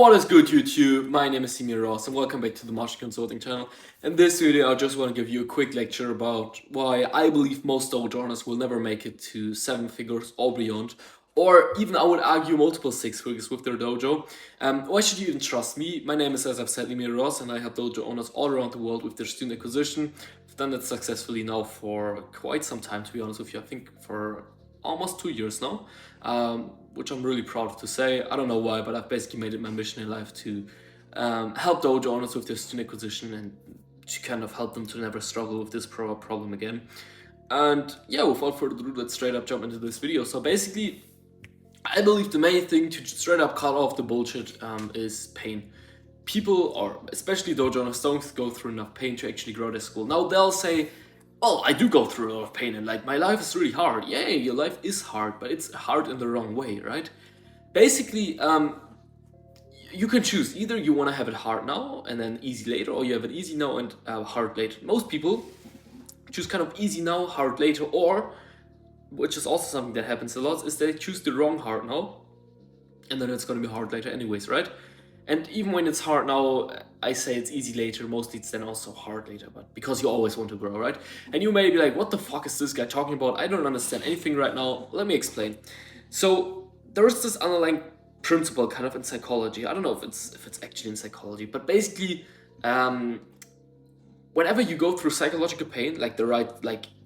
What is good, YouTube? My name is Simir Ross and welcome back to the Martial Consulting channel. In this video I just want to give you a quick lecture about why I believe most dojo owners will never make it to 7 figures or beyond, or even I would argue multiple 6 figures with their dojo. Why should you even trust me? My name is, as I've said, Simir Ross, and I help dojo owners all around the world with their student acquisition. I've done that successfully now for quite some time, to be honest with you. I think for almost 2 years now, which I'm really proud to say. I don't know why, but I've basically made it my mission in life to help dojo owners with their student acquisition and to kind of help them to never struggle with this problem again. And yeah, without further ado, let's straight up jump into this video. So basically, I believe the main thing to straight up cut off the bullshit is pain. People, or especially dojo owners, don't go through enough pain to actually grow their school. Now they'll say, well, I do go through a lot of pain and like my life is really hard. Yeah, your life is hard, but it's hard in the wrong way, right? Basically, you can choose. Either you want to have it hard now and then easy later, or you have it easy now and hard later. Most people choose kind of easy now, hard later, or, which is also something that happens a lot, is they choose the wrong hard now, and then it's going to be hard later anyways, right? And even when it's hard now, I say it's easy later, mostly it's then also hard later, but because you always want to grow, right? And you may be like, what the fuck is this guy talking about? I don't understand anything right now. Let me explain. So there's this underlying principle kind of in psychology. I don't know if it's actually in psychology, but basically, whenever you go through psychological pain, like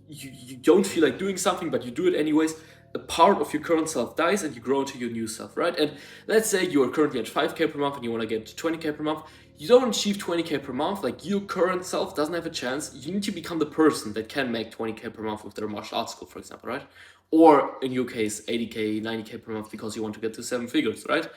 you don't feel like doing something, but you do it anyways, a part of your current self dies and you grow into your new self, right? And let's say you are currently at 5k per month and you want to get to 20k per month. You don't achieve 20k per month, like your current self doesn't have a chance. You need to become the person that can make 20k per month with their martial arts school, for example, right? Or in your case, 80k, 90k per month because you want to get to 7 figures, right?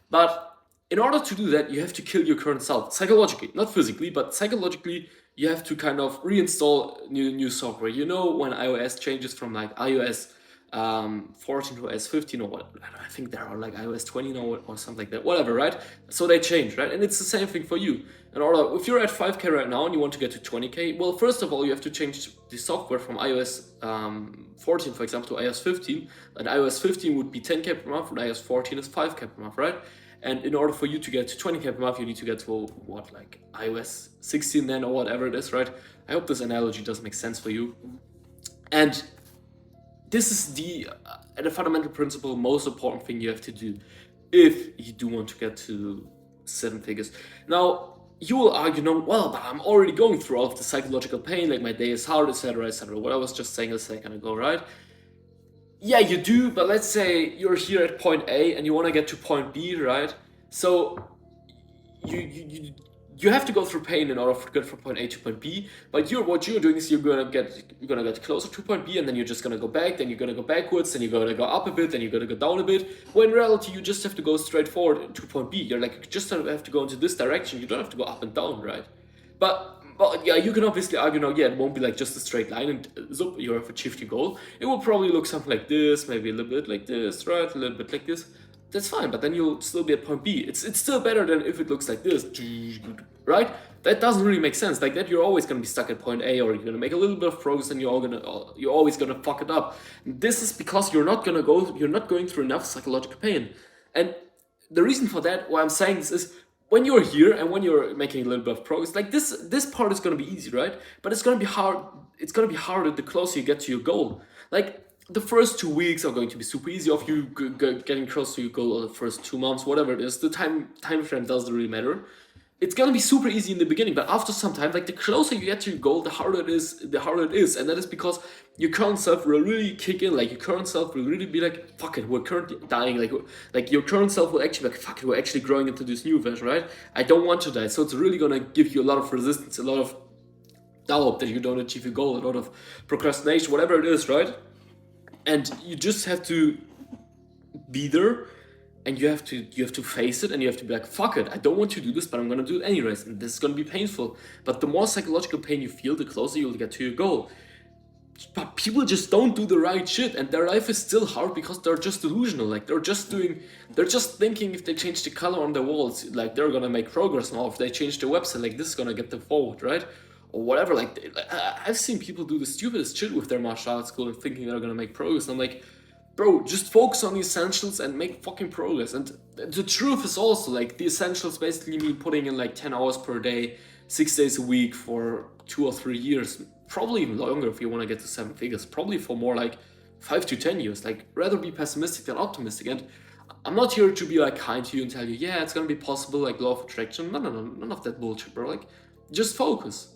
But in order to do that, you have to kill your current self, psychologically, not physically, but psychologically. You have to kind of reinstall new software. You know, when iOS changes from like iOS 14 to iOS 15 or what, I think they're on like iOS 20 now or something like that, whatever, right? So they change, right? And it's the same thing for you. In order, if you're at 5k right now and you want to get to 20k, well, first of all, you have to change the software from iOS 14, for example, to iOS 15. And iOS 15 would be 10k per month, and iOS 14 is 5k per month, right? And in order for you to get to 20k per month, you need to get to what, like iOS 16 then, or whatever it is, right? I hope this analogy does make sense for you. And this is the fundamental principle, most important thing you have to do if you do want to get to 7 figures. Now, you will argue, no, well, but I'm already going through all of the psychological pain, like my day is hard, etc., etc. What I was just saying a second ago, right? Yeah, you do, but let's say you're here at point A and you want to get to point B, right? So you have to go through pain in order to get from point A to point B. But what you're doing is you're gonna get closer to point B, and then you're just gonna go back. Then you're gonna go backwards. Then you're gonna go up a bit. Then you're gonna go down a bit. When in reality, you just have to go straight forward to point B. You're like, you just have to go into this direction. You don't have to go up and down, right? But yeah, you can obviously argue now, yeah, it won't be like just a straight line and zoop, you have achieved your goal. It will probably look something like this, maybe a little bit like this, right? A little bit like this. That's fine, but then you'll still be at point B. It's still better than if it looks like this, right? That doesn't really make sense. Like that, you're always gonna be stuck at point A, or you're gonna make a little bit of progress, and you're always gonna fuck it up. This is because you're not going through enough psychological pain. And the reason for that, why I'm saying this is, when you're here and when you're making a little bit of progress, like this part is gonna be easy, right? But it's gonna be hard. It's gonna be harder the closer you get to your goal. Like the first 2 weeks are going to be super easy of you getting close to your goal, or the first 2 months, whatever it is. The time frame doesn't really matter. It's gonna be super easy in the beginning, but after some time, like the closer you get to your goal, the harder it is. And that is because your current self will really kick in. Like your current self will really be like, fuck it, we're currently dying. Like your current self will actually be like, fuck it, we're actually growing into this new version, right? I don't want to die. So it's really gonna give you a lot of resistance, a lot of doubt that you don't achieve your goal, a lot of procrastination, whatever it is, right? And you just have to be there, and you have to face it, and you have to be like, fuck it, I don't want to do this, but I'm gonna do it anyways, and this is gonna be painful. But the more psychological pain you feel, the closer you'll get to your goal. But people just don't do the right shit, and their life is still hard because they're just delusional. Like they're just thinking if they change the color on the walls, like they're gonna make progress now. If they change their website, like this is gonna get them forward, right? Or whatever. Like I've seen people do the stupidest shit with their martial arts school and thinking they're gonna make progress. And I'm like, bro, just focus on the essentials and make fucking progress. And the truth is also like the essentials basically mean putting in like 10 hours per day, 6 days a week for 2 or 3 years, probably even longer if you want to get to 7 figures, probably for more like 5 to 10 years. Like, rather be pessimistic than optimistic. And I'm not here to be like kind to you and tell you, yeah, it's gonna be possible, like law of attraction. No, no, no, none of that bullshit, bro. Like, just focus,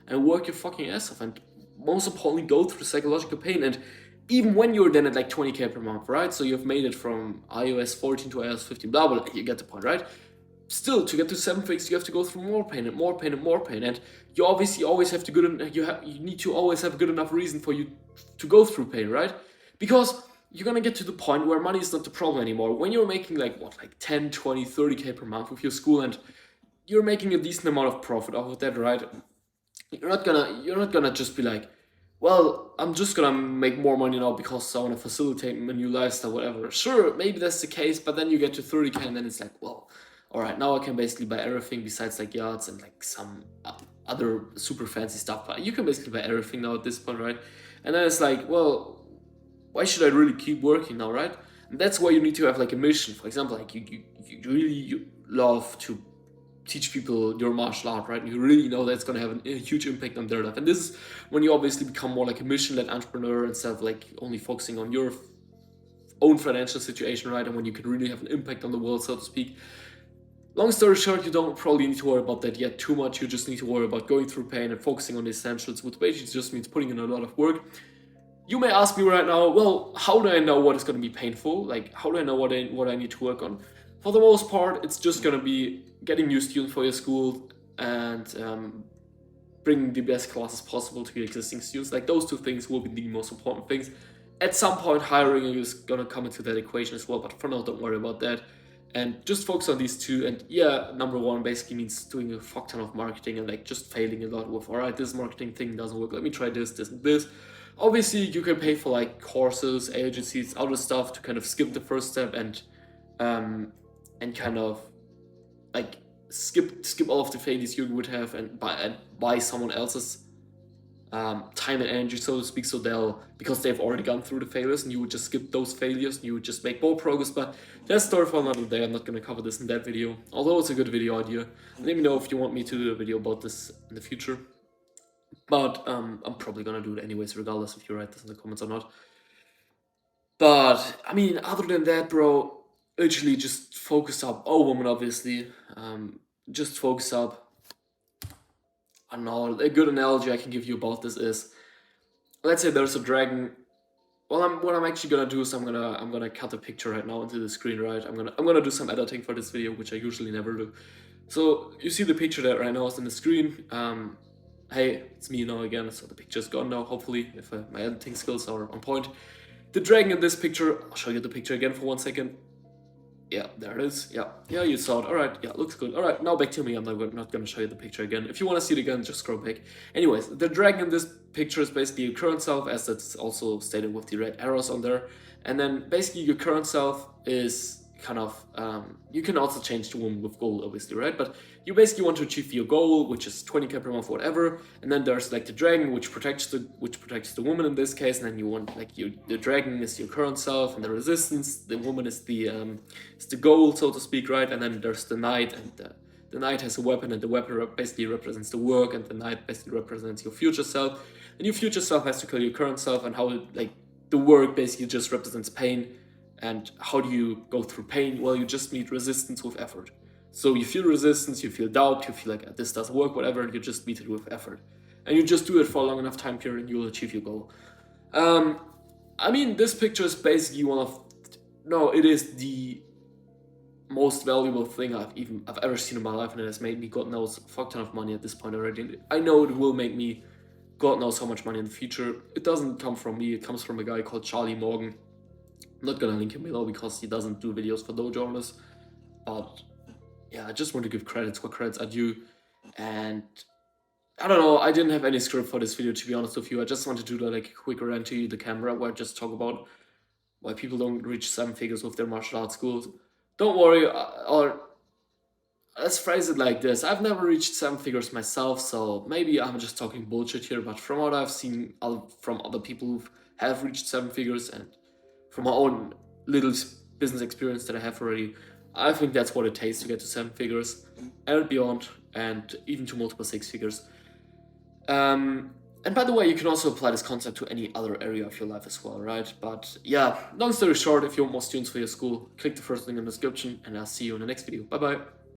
and work your fucking ass off. And most importantly, go through psychological pain. And even when you're then at like 20K per month, right? So you've made it from iOS 14 to iOS 15, blah blah. You get the point, right? Still, to get to 7 figures, you have to go through more pain and more pain and more pain. And you obviously always have to you need to always have a good enough reason for you to go through pain, right? Because you're gonna get to the point where money is not the problem anymore. When you're making like what, like 10, 20, 30K per month with your school, and you're making a decent amount of profit off of that, right? You're not gonna just be like, well, I'm just gonna make more money now because I want to facilitate my new lifestyle, whatever. Sure, maybe that's the case, but then you get to 30K and then it's like, well, all right, now I can basically buy everything besides like yachts and like some other super fancy stuff. But you can basically buy everything now at this point, right? And then it's like, well, why should I really keep working now, right? And that's why you need to have like a mission. For example, like you really love to teach people your martial art, right? You really know that's going to have a huge impact on their life. And this is when you obviously become more like a mission-led entrepreneur instead of like only focusing on your own financial situation, right? And when you can really have an impact on the world, so to speak. Long story short, you don't probably need to worry about that yet too much. You just need to worry about going through pain and focusing on the essentials, which basically just means putting in a lot of work. You may ask me right now, well, how do I know what is going to be painful? Like, how do I know what I need to work on? For the most part, it's just going to be getting new students for your school and bringing the best classes possible to your existing students. Like, those two things will be the most important things. At some point, hiring is going to come into that equation as well, but for now, don't worry about that. And just focus on these two. And yeah, number one basically means doing a fuck ton of marketing and like just failing a lot with, all right, this marketing thing doesn't work. Let me try this, this, and this. Obviously, you can pay for like courses, agencies, other stuff to kind of skip the first step and kind of like skip all of the failures you would have and buy someone else's time and energy, so to speak, so because they've already gone through the failures, and you would just skip those failures and you would just make more progress. But that's story for another day. I'm not going to cover this in that video, although it's a good video idea. Let me know if you want me to do a video about this in the future. But I'm probably gonna do it anyways, regardless if you write this in the comments or not. But I mean, other than that, bro, literally just focus up. Oh, woman, obviously. Just focus up. I don't know. A good analogy I can give you about this is, let's say there's a dragon. Well, what I'm actually gonna do is I'm gonna cut a picture right now into the screen, right? I'm gonna do some editing for this video, which I usually never do. So you see the picture that right now is on the screen. Hey, it's me now again, so the picture's gone now, hopefully, if my editing skills are on point. The dragon in this picture, I'll show you the picture again for 1 second. Yeah, there it is. Yeah, you saw it. All right, yeah, looks good. All right, now back to me. I'm not going to show you the picture again. If you want to see it again, just scroll back. Anyways, the dragon in this picture is basically your current self, as that's also stated with the red arrows on there. And then basically your current self is kind of, you can also change the woman with gold, obviously, right? But you basically want to achieve your goal, which is 20K per month, whatever. And then there's like the dragon, which protects the woman in this case. And then you want like the dragon is your current self, and the resistance, the woman is the goal, so to speak, right? And then there's the knight, and the knight has a weapon, and the weapon basically represents the work, and the knight basically represents your future self. And your future self has to kill your current self, and how like the work basically just represents pain. And how do you go through pain? Well, you just meet resistance with effort. So you feel resistance, you feel doubt, you feel like this doesn't work, whatever, you just meet it with effort. And you just do it for a long enough time period and you'll achieve your goal. I mean, this picture is basically it is the most valuable thing I've ever seen in my life, and it has made me, God knows, a fuck ton of money at this point already. I know it will make me, God knows how much money in the future. It doesn't come from me, it comes from a guy called Charlie Morgan. I'm not gonna link him below because he doesn't do videos for dojo owners, but yeah, I just want to give credits where credits are due. And I don't know, I didn't have any script for this video, to be honest with you. I just wanted to do like a quick rant to the camera where I just talk about why people don't reach 7 figures with their martial arts schools. Don't worry, or let's phrase it like this. I've never reached 7 figures myself, so maybe I'm just talking bullshit here, but from what I've seen from other people who have reached 7 figures, and from my own little business experience that I have already, I think that's what it takes to get to 7 figures and beyond, and even to multiple 6 figures. And by the way, you can also apply this concept to any other area of your life as well, right? But yeah, long story short, if you want more students for your school, click the first link in the description, and I'll see you in the next video. Bye bye.